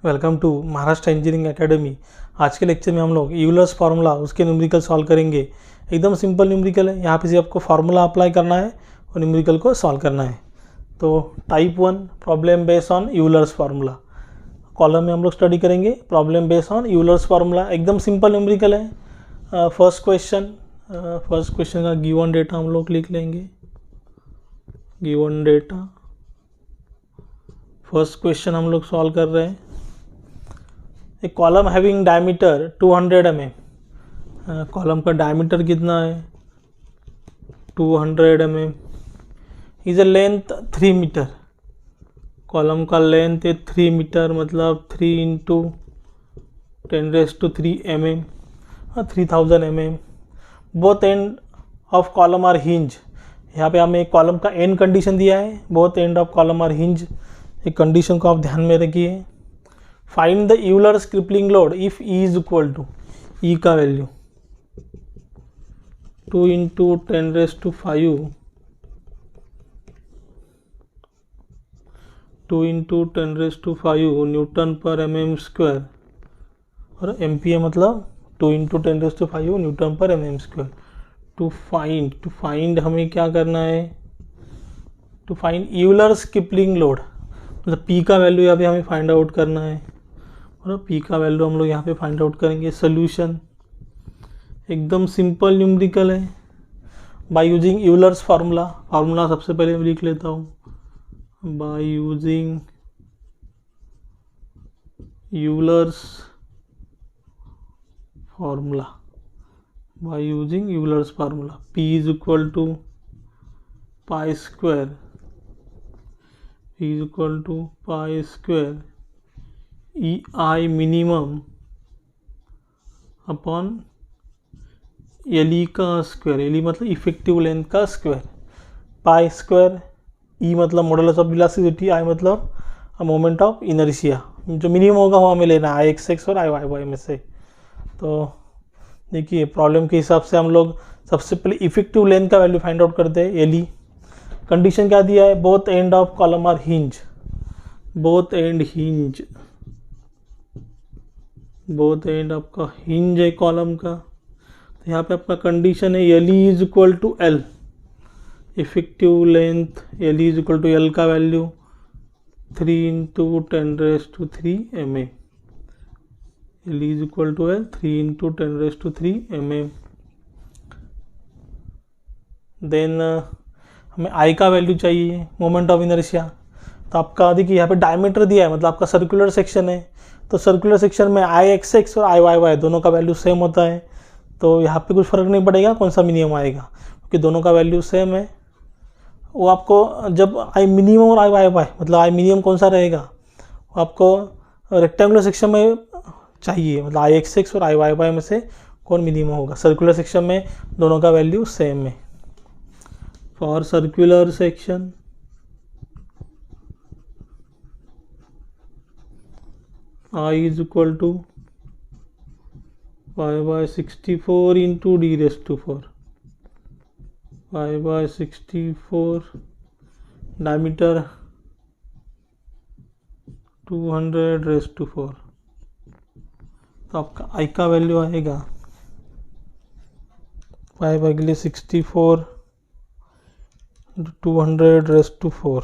Welcome to Maharashtra engineering academy. आज के lecture में हम लोग यूलर्स फार्मूला उसके न्यूमेरिकल सॉल्व करेंगे। एकदम सिंपल न्यूमेरिकल है, यहाँ पे सिर्फ आपको फार्मूला अप्लाई करना है और न्यूमेरिकल को सॉल्व करना है। तो type 1 problem based on Euler's formula column में हम लोग स्टडी करेंगे। Problem based on Euler's formula एकदम सिंपल न्यूमेरिकल है। फर्स्ट क्वेश्चन का गिवन डेटा हम लोग लिख लेंगे। गिवन डेटा फर्स्ट क्वेश्चन हम लोग सॉल्व कर रहे हैं। A column having diameter 200 mm। Column का डायमीटर कितना है 200 mm। Is a length 3 metre. Column का लेंथ है 3 मीटर, मतलब 3 × 10⁻³ mm, 3000 mm। Both end of column are hinge. यहाँ पे हमें कॉलम का एंड कंडीशन दिया है, both end of column are hinge. एक कंडीशन को आप ध्यान में रखिए। Find the Euler's crippling load if E is equal to, E का वैल्यू 2 × 10⁵, 2 × 10⁵ न्यूटन पर mm², और एमपीए मतलब 2 × 10⁵ न्यूटन पर mm²। टू फाइंड हमें क्या करना है, to find Euler's crippling load, मतलब पी का वैल्यू यहाँ पे हमें फाइंड आउट करना है, और पी का वैल्यू हम लोग यहाँ पे फाइंड आउट करेंगे। सोल्यूशन एकदम सिंपल न्यूमेरिकल है। बाय यूजिंग यूलर्स फार्मूला सबसे पहले मैं लिख लेता हूँ। By using Euler's formula, by using Euler's formula P is equal to π², P is equal to π² EI minimum upon LE का स्क्वायर। LE मतलब इफेक्टिव लेंथ का स्क्वायर, π²। E मतलब मॉडुलस ऑफ वेलोसिटी, I मतलब मोमेंट ऑफ इनर्शिया। जो minimum होगा वो हमें लेना है IXX और IYY में से। तो देखिए प्रॉब्लम के हिसाब से हम लोग सबसे पहले इफेक्टिव लेंथ का वैल्यू फाइंड आउट करते हैं, LE। कंडीशन क्या दिया है, both end of column are hinge, both end hinge, both end आपका हिंज है कॉलम का। तो यहाँ पे आपका कंडीशन है LE is equal to L, effective length LE is equal to L का value 3 × 10⁻³ mm। LE is equal to L 3 × 10⁻³ mm। Then हमें I का वैल्यू चाहिए, मोमेंट ऑफ इनर्शिया। तो आपका देखिए यहाँ पे डायमीटर दिया है, मतलब आपका सर्कुलर सेक्शन है। तो सर्कुलर सेक्शन में IXX और IYY दोनों का वैल्यू सेम होता है। तो यहाँ पे कुछ फ़र्क नहीं पड़ेगा कौन सा मिनिमम आएगा, क्योंकि दोनों का वैल्यू सेम है। वो आपको जब I मिनिमम और IYY मतलब I मिनिमम कौन सा रहेगा, वो आपको रेक्टेंगुलर सेक्शन में चाहिए, मतलब IXX और IYY में से कौन मिनिमम होगा। सर्कुलर सेक्शन में दोनों का वैल्यू सेम है। For circular section I is equal to π/64 into d⁻⁴, π/64, diameter 200⁻⁴। तो आपका I का वैल्यू आएगा π/64 200⁻⁴,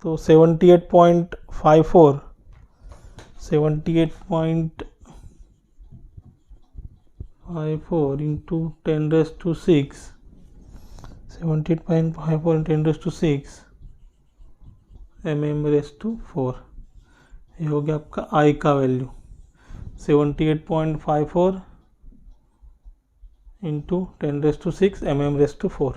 तो 78.54 into 10⁻⁶, 78.54 into 10⁻⁶ mm⁴। ये हो गया आपका I का वैल्यू 78.54 into 10⁻⁶ mm⁴।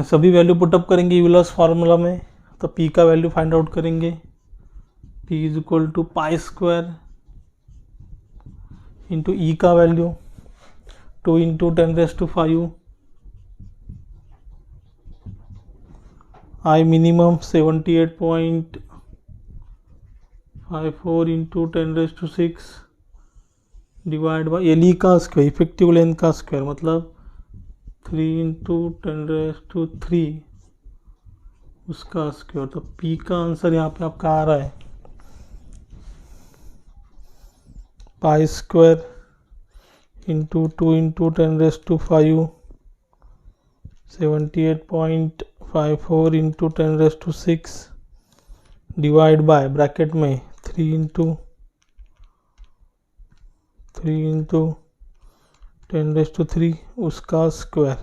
सभी वैल्यू पुटअप करेंगे यूलर्स फार्मूला में। तो P का वैल्यू फाइंड आउट करेंगे। P is equal to π² into E का value 2 × 10⁵, I minimum 78.54 into 10⁻⁶ divide by LE का स्क्वायर, इफेक्टिव लेंथ का स्क्वायर, मतलब 3 × 10⁻³ उसका स्क्वायर। तो P का आंसर यहाँ पे आपका आ रहा है pi square into 2 into 10⁵ 78.54 into 10⁶ divide by bracket में 3 इंटू 10⁻³ उसका square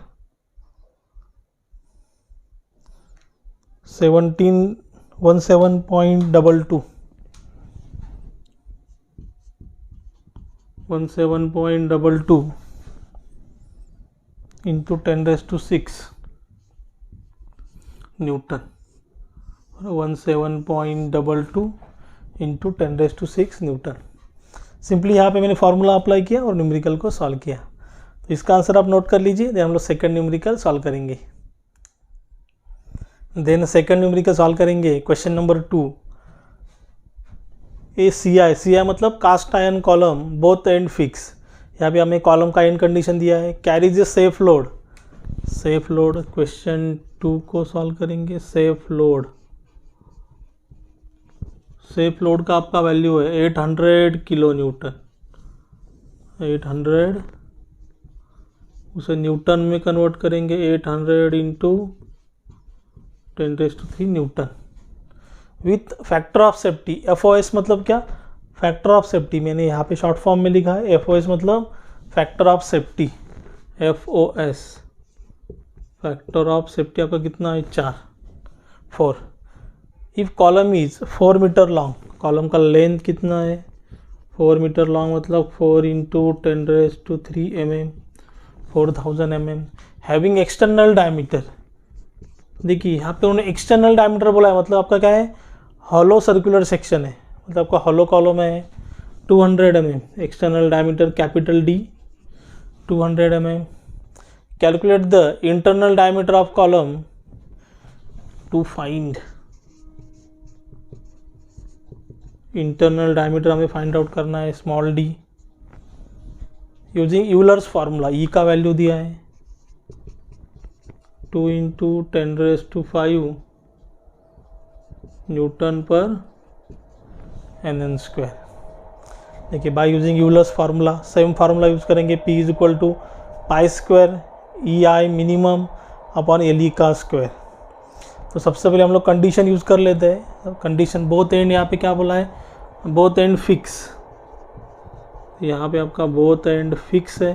17.22 into 10⁶ Newton. 17.22 into 10⁶ Newton. Simply यहाँ पे मैंने फार्मूला अप्लाई किया और न्यूमेरिकल को सॉल्व किया। तो इसका आंसर आप नोट कर लीजिए। देन हम लोग सेकंड न्यूमेरिकल सॉल्व करेंगे। Question number 2। CI मतलब cast iron column both end fix. यहाँ पे हमें कॉलम का एंड कंडीशन दिया है। Carries a safe load. Question 2 को सॉल्व करेंगे। सेफ लोड का आपका वैल्यू है 800 किलो न्यूटन। 800 उसे न्यूटन में कन्वर्ट करेंगे। 800 into 10⁻³ Newton with factor of safety. FOS मतलब क्या? Factor of safety. मैंने यहाँ पे शॉर्ट फॉर्म में लिखा है FOS मतलब factor of safety. FOS factor of safety आपका कितना है? 4। If column is 4 metre long, column का लेंथ कितना है? 4 मीटर लॉन्ग मतलब 4 into 10⁻³ mm 4000 mm having external diameter. देखिए यहाँ पे उन्होंने एक्सटर्नल डायमीटर बोला है, मतलब आपका क्या है? हॉलो सर्कुलर सेक्शन है, मतलब आपका हॉलो कॉलम है। 200 mm external diameter capital D 200 mm। Calculate the internal diameter of column to find. Internal diameter हमें फाइंड आउट करना है small d using Euler's formula. E का वैल्यू दिया है 2 इंटू 10⁵ न्यूटन पर nn²। देखिए by using Euler's formula, same formula use करेंगे। P is equal to pi square EI minimum upon LE का स्क्वायर। तो सबसे पहले हम लोग कंडीशन यूज कर लेते हैं। कंडीशन बोथ एंड, यहाँ पे क्या बोला है? Both end fix. यहाँ पे आपका बोथ एंड फिक्स है,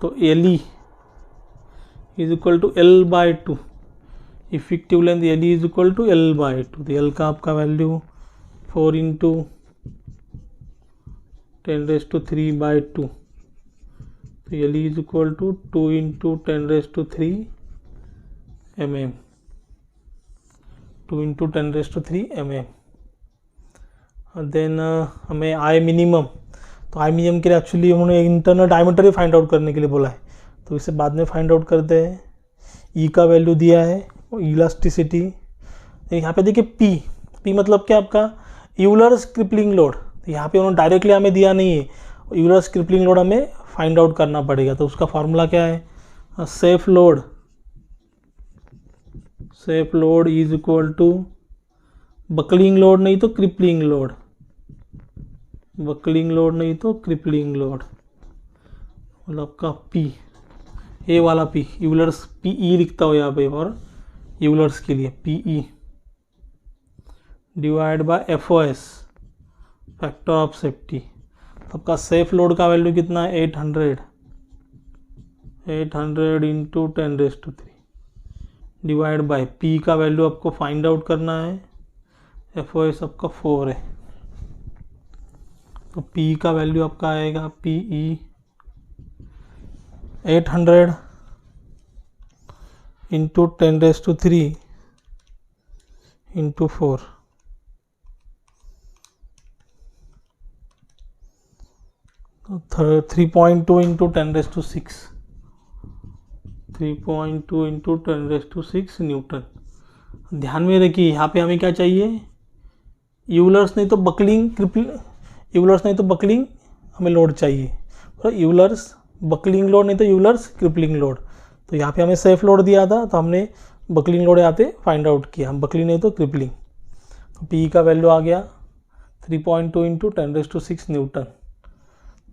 तो LE is equal to L/2। Effective length LE is equal to L/2। तो L का आपका वैल्यू 4 इंटू 10⁻³/2। तो LE is equal to 2 into 10⁻³ mm। 2 into 10⁻³ mm। Then हमें I मिनिमम, तो I मिनिमम के लिए एक्चुअली उन्होंने इंटरनल डायमीटर ही फाइंड आउट करने के लिए बोला है, तो इसे बाद में फाइंड आउट करते हैं। E का वैल्यू दिया है, इलास्टिसिटी। यहाँ पे देखिए P मतलब क्या आपका? Euler's crippling load. तो यहाँ पे उन्होंने डायरेक्टली हमें दिया नहीं है, यूलर्स क्रिपलिंग लोड हमें फाइंड आउट करना पड़ेगा। तो उसका फार्मूला क्या है? Safe load is equal to buckling load नहीं तो क्रिपलिंग लोड। बकलिंग लोड नहीं तो क्रिपलिंग लोड, मतलब आपका P, ए वाला P, यूलर्स PE लिखता हो यहाँ पे, और यूलर्स के लिए PE divide by FOS factor of safety. आपका सेफ लोड का वैल्यू कितना है? 800 इंटू 10⁻³ डिवाइड बाय P का वैल्यू आपको फाइंड आउट करना है। FOS आपका 4 है, तो P का वैल्यू आपका आएगा PE 800 इंटू 10⁻³ इंटू 4। तो 3.2 इंटू 10⁻⁶। 3.2 into 10⁻⁶ Newton. ध्यान में रखिए यहाँ पे हमें क्या चाहिए? यूलर्स नहीं तो बकलिंग हमें लोड चाहिए, और यूलर्स बकलिंग लोड नहीं तो यूलर्स क्रिपलिंग लोड। तो यहाँ पे हमें सेफ लोड दिया था, तो हमने बकलिंग लोड यहाँ पे फाइंड आउट किया, बकलिंग नहीं तो क्रिपलिंग। तो पी का वैल्यू आ गया 3.2 इंटू 10⁶ न्यूटन।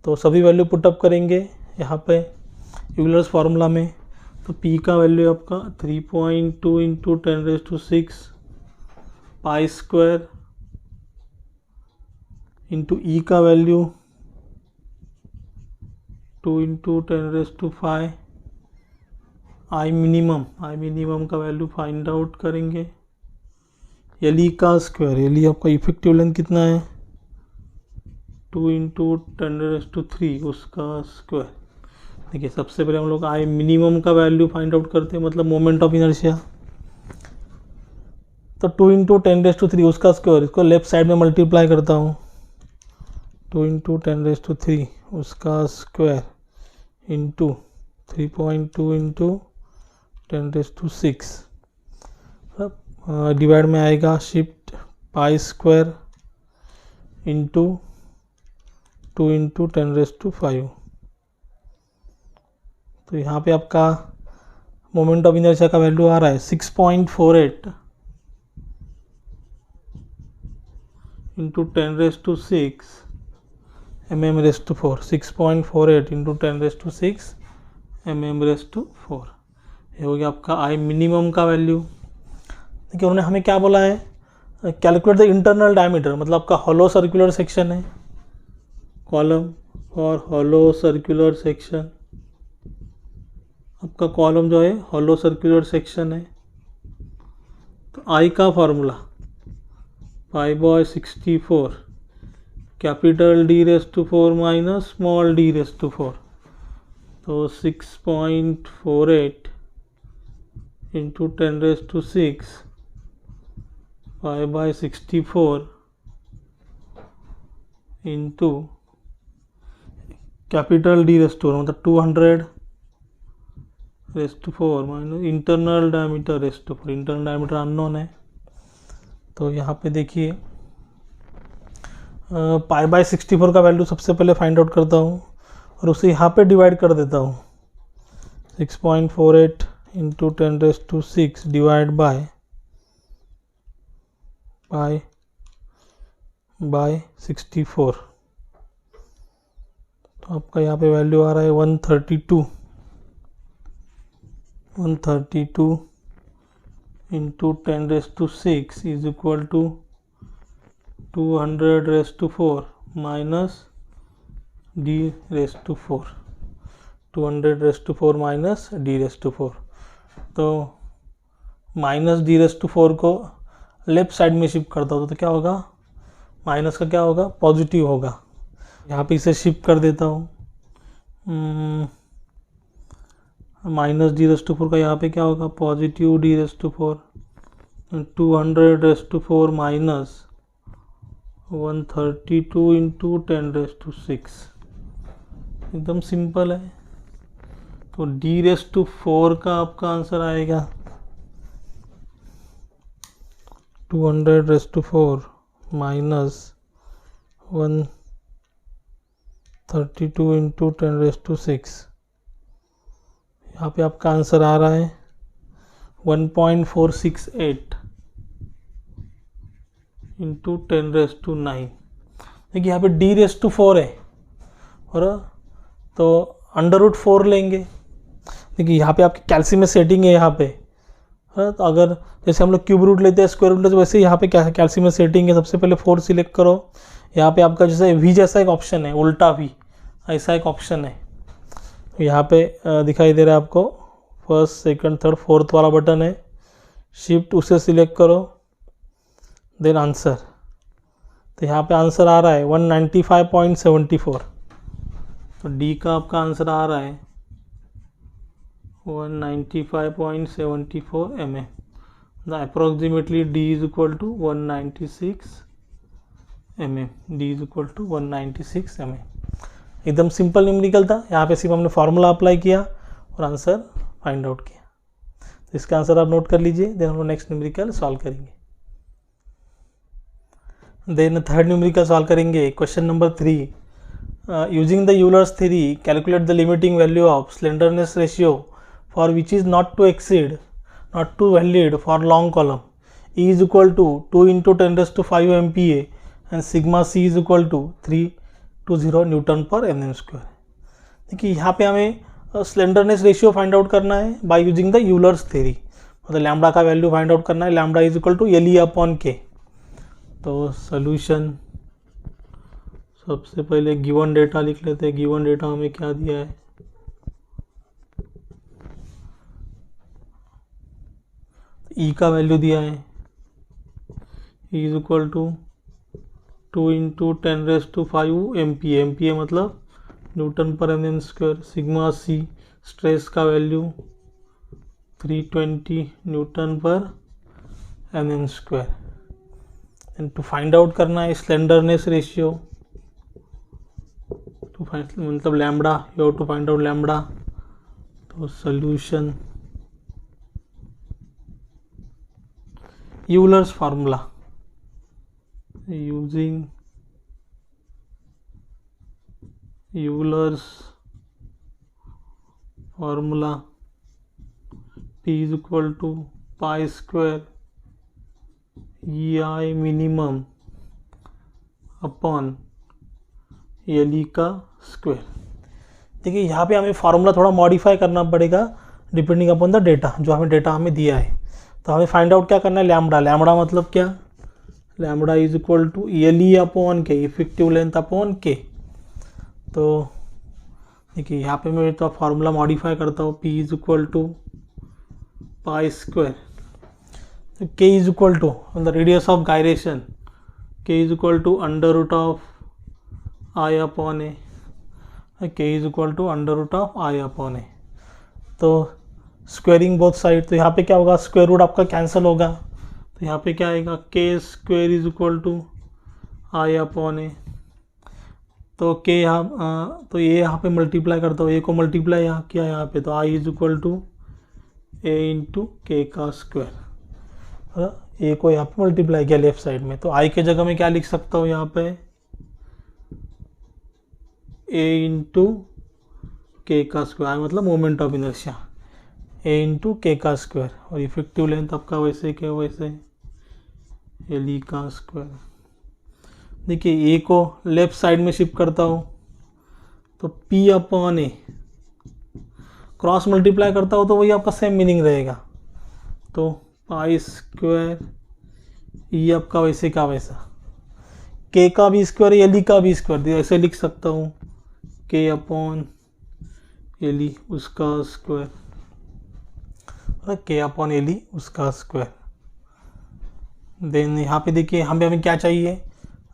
तो सभी वैल्यू पुटअप करेंगे यहाँ पे यूलर्स फार्मूला में। तो पी का वैल्यू आपका 3.2 इंटू 10⁶ पाई स्क्वायर इंटू ई का वैल्यू 2 इंटू 10⁵ आई मिनिमम का वैल्यू फाइंड आउट करेंगे। एल ई का स्क्वायर, एल ई आपका इफेक्टिव लेंथ कितना है 2 इंटू 10⁻³ उसका स्क्वायर। देखिए सबसे पहले हम लोग आई मिनिमम का वैल्यू फाइंड आउट करते हैं, मतलब मोमेंट ऑफ इनर्शिया। तो 2 इंटू 10⁻³ उसका स्क्वायर, इसको लेफ्ट साइड में मल्टीप्लाई करता हूँ, 2 इंटू 10⁻³ उसका स्क्वायर इंटू 3.2 इंटू 10⁻⁶। डिवाइड में आएगा shift pi square into 2 into 10⁵। तो यहाँ पे आपका मोमेंट ऑफ इनर्शिया का वैल्यू आ रहा है 6.48 इंटू 10⁻⁶ mm⁻⁴। 6.48 into 10⁻⁶ mm⁻⁴। ये हो गया आपका आई मिनिमम का वैल्यू। देखिए उन्होंने हमें क्या बोला है, कैलकुलेट द इंटरनल डायमीटर, मतलब आपका हॉलो सर्कुलर सेक्शन है, कॉलम और हॉलो सर्कुलर सेक्शन। आपका कॉलम जो है हॉलो सर्कुलर सेक्शन है। तो आई का formula π/64 capital D⁴ minus small d⁴। तो 6.48 इंटू 10⁻⁶ π/64 इंटू कैपिटल D⁴ मतलब 200⁴ minus internal diameter ⁴। Internal diameter unknown है। तो यहाँ पे देखिए π/64 का वैल्यू सबसे पहले फाइंड आउट करता हूँ और उसे यहाँ पे डिवाइड कर देता हूँ। 6.48 इंटू 10⁻⁶ डिवाइड बाय π/64। तो आपका यहाँ पे वैल्यू आ रहा है 132 into 10⁻⁶ is equal to 200⁴ minus d⁴। 200⁴ minus d⁴। तो माइनस d⁴ को लेफ्ट साइड में शिफ्ट करता हूँ तो क्या होगा, माइनस का क्या होगा, पॉजिटिव होगा। यहाँ पे इसे शिफ्ट कर देता हूँ, माइनस d⁴ का यहाँ पे क्या होगा, पॉजिटिव d⁴। 200⁴ minus 132 into 10⁻⁶। एकदम सिंपल है। तो d⁴ का आपका आंसर आएगा 200⁴ माइनस 132 इंटू 10⁻⁶। यहाँ पे आपका आंसर आ रहा है 1.468 इंटू 10⁻⁹। देखिए यहाँ पे d⁴ है और तो √4 लेंगे। देखिए यहाँ पे आपकी कैल्सी में सेटिंग है यहाँ पे, तो अगर जैसे हम लोग क्यूब रूट लेते हैं, स्क्वायर रूट लेते हैं, वैसे यहाँ पे कैल्सी में सेटिंग है। सबसे पहले 4 सिलेक्ट करो। यहाँ पे आपका जैसे वी जैसा एक ऑप्शन है, उल्टा वी ऐसा एक ऑप्शन है, यहाँ पे दिखाई दे रहा है आपको। फर्स्ट सेकंड थर्ड फोर्थ वाला बटन है, शिफ्ट उसे सिलेक्ट करो, देन आंसर। तो यहाँ पे आंसर आ रहा है 195.74। तो डी का आपका आंसर आ रहा है 195.74 mm। Approximately d is equal to 196 mm। d is equal to 196 mm। एकदम सिंपल न्यूमेरिकल था। यहाँ पे सिर्फ हमने फार्मूला अप्लाई किया और आंसर फाइंड आउट किया। तो इसका आंसर आप नोट कर लीजिए, देन हम लोग नेक्स्ट न्यूमेरिकल सॉल्व करेंगे। देन थर्ड न्यूमेरिकल सॉल्व करेंगे। Question number 3, using the Euler's theory calculate the limiting value of slenderness ratio for which is not to exceed not too valid for long column. E is equal to 2 into 10 raised to 5 MPa and sigma C is equal to 320 newton per mm square. देखिए यहाँ पे हमें slenderness ratio find out करना है by using the Euler's theory. मतलब lambda का value find out करना है. Lambda is equal to L E upon K. तो सोल्यूशन, सबसे पहले गिवन डेटा लिख लेते हैं. गिवन डेटा हमें क्या दिया है, ई का वैल्यू दिया है. E is equal to 2 into 10 raise to 5 MPa. MPa मतलब newton per mm square. Sigma C stress का value 320 newton per mm square. And to find out करना है स्लेंडरनेस रेशियो. टू फाइंड मतलब lambda, you have to find out lambda. तो solution, Euler's formula, using Euler's formula, P is equal to pi square EI minimum upon L E का square. देखिए यहाँ पे हमें formula थोड़ा मॉडिफाई करना पड़ेगा डिपेंडिंग अपॉन द डेटा, जो हमें डेटा हमें दिया है. तो हमें फाइंड आउट क्या करना है, लैम्बडा. लैम्बडा मतलब क्या, lambda is equal to L E upon K, effective length upon K. तो देखिए यहाँ पे मैं तो फार्मूला मॉडिफाई करता हूँ. P is equal to pi square, K is equal to the radius of gyration, K is equal to under root of I upon A. K is equal to under root of I upon A. तो squaring both side, तो यहाँ पे क्या होगा, square root आपका cancel होगा. तो यहाँ पे क्या आएगा, K square is equal to I upon A. तो K यहाँ, तो ये यहाँ पे मल्टीप्लाई करता हूँ, ए को मल्टीप्लाई यहाँ किया यहाँ पे, तो I is equal to A into K का स्क्वायर. ए को यहाँ पे मल्टीप्लाई किया लेफ्ट साइड में. तो आई के जगह में क्या लिख सकता हूँ यहाँ पे, ए इंटू के का स्क्वायर, मतलब moment of inertia, A into K का स्क्वायर. और इफेक्टिव लेंथ आपका वैसे क्या वैसे एल ई का स्क्वायर. देखिए ए को लेफ्ट साइड में शिफ्ट करता हूँ, तो P अपॉन ए, क्रॉस मल्टीप्लाई करता हूँ तो वही आपका सेम मीनिंग रहेगा. तो पाई स्क्वायर ई आपका वैसे का वैसा, K का भी स्क्वायर एल ई का भी स्क्वायर, ऐसे लिख सकता हूँ K अपॉन एल ई उसका स्क्वायर, K अपॉन एल ई उसका स्क्वायर. देन यहाँ पे देखिए हमें क्या चाहिए,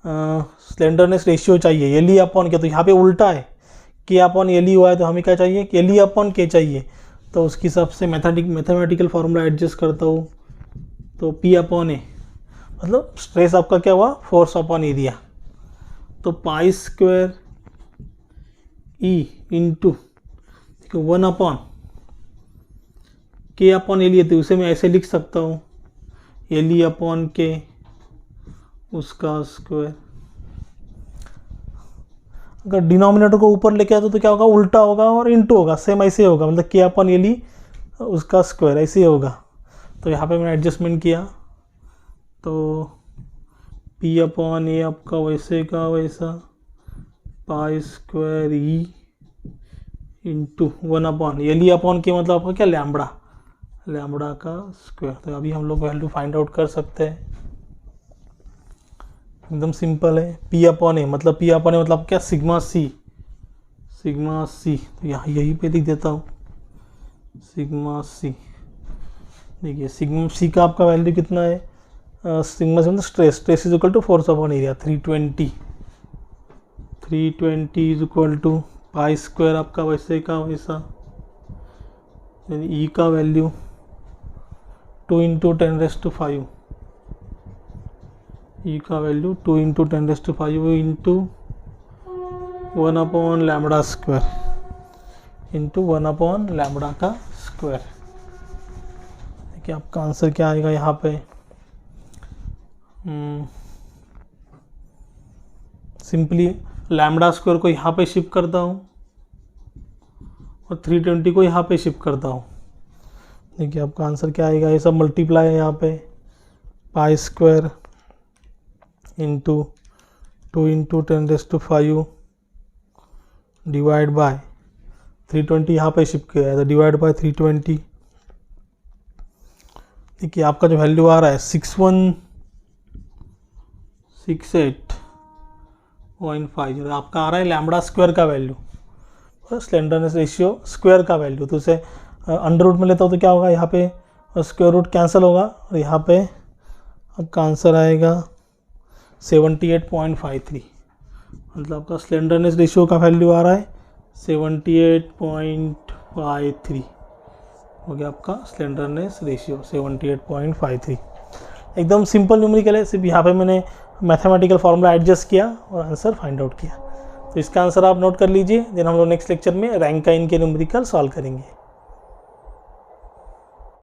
स्लेंडरनेस रेशियो चाहिए, एल ई अपॉन के. तो यहाँ पे उल्टा है, के अपॉन एल ई हुआ है, तो हमें क्या चाहिए, एल ई अपॉन के चाहिए. तो उसकी हिसाब से मैथमेटिकल फार्मूला एडजस्ट करता हूँ. तो P अपॉन ए मतलब स्ट्रेस आपका क्या हुआ, फोर्स अपॉन एरिया. तो pi square E into 1 upon K upon L E, तो उसे मैं ऐसे लिख सकता हूँ एल ई अपॉन के उसका स्क्वायर. अगर डिनोमिनेटर को ऊपर लेके आते तो क्या होगा, उल्टा होगा और इंटू होगा, सेम ऐसे होगा, मतलब के अपॉन एल ई उसका स्क्वायर ऐसे होगा. तो यहाँ पे मैंने एडजस्टमेंट किया, तो P अपॉन ए आपका वैसे का वैसा पाई square E into 1 upon L E upon के, मतलब आपका क्या, लैम्बडा, लैम्बडा का स्क्वायर. तो अभी हम लोग वैल्यू फाइंड आउट कर सकते हैं, एकदम सिंपल है. P अपॉन ए मतलब क्या, सिग्मा सी. तो यहाँ यहीं पे लिख देता हूँ सिग्मा सी. देखिए सिग्मा सी का आपका वैल्यू कितना है, सिग्मा सी मतलब stress is equal to force upon area 320 is equal to pi square आपका वैसे का वैसा. ई का value 2 into 10 raise to 5, E का value 2 into 10 raise to 5 into 1 upon lambda square into 1 upon lambda का square. देखिए आपका आंसर क्या आएगा यहाँ पे, सिंपली लैम्बडा स्क्वायर को यहाँ पे शिफ्ट करता हूँ और 320 को यहाँ पे शिफ्ट करता हूँ. देखिए आपका आंसर क्या आएगा, ये सब मल्टीप्लाई है यहाँ पे, pi square into 2 into 10⁵ divide by 320, यहाँ पे शिफ्ट किया है तो डिवाइड बाय 320। देखिए आपका जो वैल्यू आ रहा है 6168.50, आपका आ रहा है लैम्बडा स्क्वायर का वैल्यू, स्लेंडरनेस रेशियो स्क्वायर का वैल्यू। तो उसे अंडर रूट में लेता हो तो क्या होगा, यहाँ पे स्क्वायर रूट कैंसिल होगा और यहाँ पे आपका आंसर आएगा 78.53, मतलब आपका स्लेंडरनेस रेशियो का वैल्यू आ रहा है 78.53 हो गया आपका स्लेंडरनेस रेशियो 78.53। एकदम सिंपल न्यूमेरिकल है, सिर्फ यहाँ पे मैंने मैथमेटिकल फार्मूला एडजस्ट किया और आंसर फाइंड आउट किया। तो इसका आंसर आप नोट कर लीजिए, देन हम लोग नेक्स्ट लेक्चर में रैंकाइन के न्यूमेरिकल सॉल्व करेंगे।